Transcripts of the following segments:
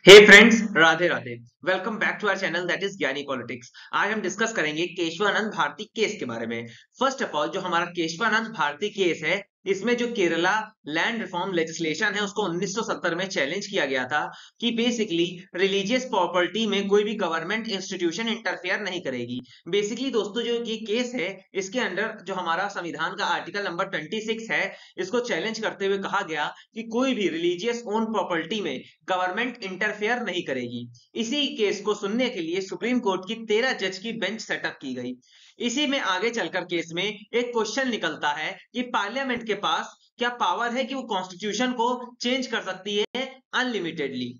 Hey friends, Radhe Radhe. Welcome back to our channel that is Gyani politics. आज हम discuss करेंगे Keshavananda Bharati case के बारे में। फर्स्ट ऑफ ऑल, जो हमारा केशवानंद भारती केस है, इसमें जो केरला लैंड रिफॉर्म लेजिस्लेशन है उसको 1970 में चैलेंज किया गया था कि बेसिकली रिलीजियस प्रॉपर्टी में कोई भी गवर्नमेंट इंस्टीट्यूशन इंटरफेयर नहीं करेगी। बेसिकली दोस्तों, जो ये केस है इसके अंडर जो हमारा संविधान का आर्टिकल नंबर 26 है, इसको चैलेंज करते हुए कहा गया कि कोई भी रिलीजियस ओन प्रॉपर्टी में गवर्नमेंट इंटरफेयर नहीं करेगी। इसी केस को सुनने के लिए सुप्रीम कोर्ट की 13 जज की बेंच सेटअप की गई। इसी में आगे चलकर केस में एक क्वेश्चन निकलता है कि पार्लियामेंट के पास क्या पावर है कि वो कॉन्स्टिट्यूशन को चेंज कर सकती है अनलिमिटेडली।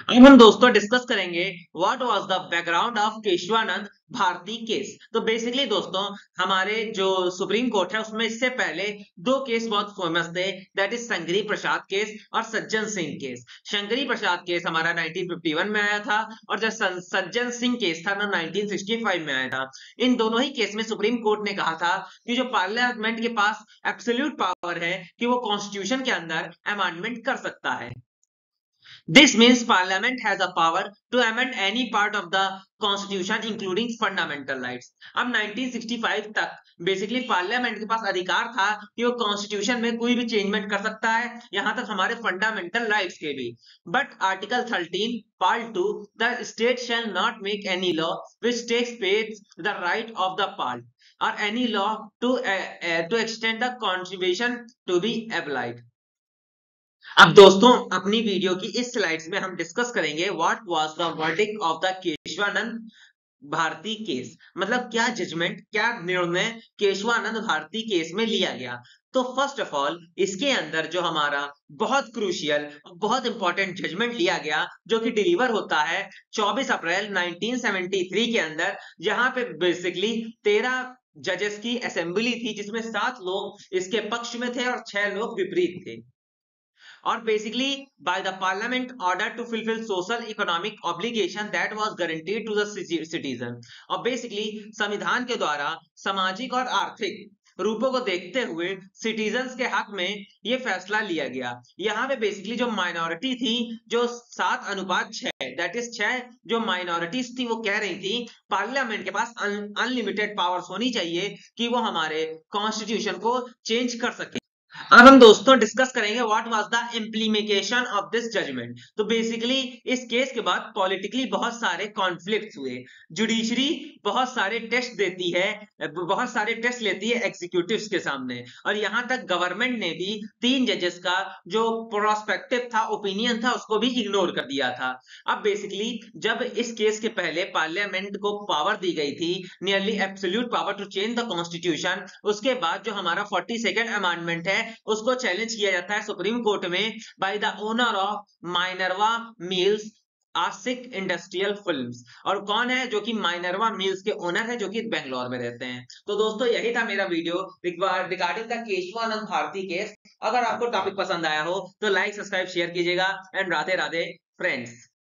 अब हम दोस्तों डिस्कस करेंगे what was the background of Kesavananda Bharati case. तो बेसिकली दोस्तों, हमारे जो सुप्रीम कोर्ट है उसमें इससे पहले दो केस बहुत फेमस थे, that is Shankari Prasad case और सज्जन सिंह केस। शंकरी प्रसाद केस हमारा 1951 में आया था और जो सज्जन सिंह केस था ना 1965 में आया था। इन दोनों ही केस में सुप्रीम कोर्ट ने कहा था कि जो पार्लियामेंट के पास एब्सोल्यूट पावर है कि वो कॉन्स्टिट्यूशन के अंदर अमेंडमेंट कर सकता है। This means Parliament has a power to amend any part of the Constitution, including fundamental rights. अब 1965 तक बेसिकली पार्लियामेंट के पास अधिकार था कि वो कॉन्स्टिट्यूशन में कोई भी चेंजमेंट कर सकता है, यहां तक हमारे फंडामेंटल राइट्स के भी। But article 13 part 2, the state shall not make any law which takes page the right of the part और any law to extend the constitution to be applied. अब दोस्तों, अपनी वीडियो की इस स्लाइड्स में हम डिस्कस करेंगे what was the verdict of the Kesavananda Bharati case. मतलब क्या जजमेंट, क्या निर्णय केशवानंद भारती केस में लिया गया। तो फर्स्ट ऑफ ऑल, इसके अंदर जो हमारा बहुत क्रूशियल, बहुत इंपॉर्टेंट जजमेंट लिया गया जो कि डिलीवर होता है 24 अप्रैल 1973 के अंदर, जहां पे बेसिकली 13 जजेस की असेंबली थी, जिसमें 7 लोग इसके पक्ष में थे और 6 लोग विपरीत थे। और basically by the parliament order to fulfill social economic obligation that was guaranteed to the citizen। और बेसिकली संविधान के द्वारा सामाजिक और आर्थिक रूपों को देखते हुए सिटीजन्स के हक में ये फैसला लिया गया। यहाँ पे बेसिकली जो माइनॉरिटी थी, जो 7:6 दैट इज 6 जो माइनॉरिटीज थी, वो कह रही थी पार्लियामेंट के पास अनलिमिटेड पावर्स होनी चाहिए कि वो हमारे कॉन्स्टिट्यूशन को चेंज कर सके। अब हम दोस्तों डिस्कस करेंगे what was the implementation of this judgment. तो बेसिकली इस केस के बाद पॉलिटिकली बहुत सारे कॉन्फ्लिक्ट्स हुए। जुडिशरी बहुत सारे टेस्ट देती है, बहुत सारे टेस्ट लेती है एग्जीक्यूटिव्स के सामने, और यहां तक गवर्नमेंट ने भी 3 जजेस का जो प्रोस्पेक्टिव था, ओपिनियन था, उसको भी इग्नोर कर दिया था। अब बेसिकली जब इस केस के पहले पार्लियामेंट को पावर दी गई थी, nearly absolute power to change the constitution, उसके बाद जो हमारा 42nd अमेंडमेंट है उसको चैलेंज किया जाता है सुप्रीम कोर्ट में by the owner of Minerva Mills आसिक इंडस्ट्रियल फिल्म्स। और कौन है जो कि माइनरवा मिल्स के ओनर है, जो कि बेंगलोर में रहते हैं। तो दोस्तों, यही था मेरा video regarding the Kesavananda Bharati case. अगर आपको टॉपिक पसंद आया हो तो लाइक, सब्सक्राइब, शेयर कीजिएगा एंड राधे राधे फ्रेंड्स।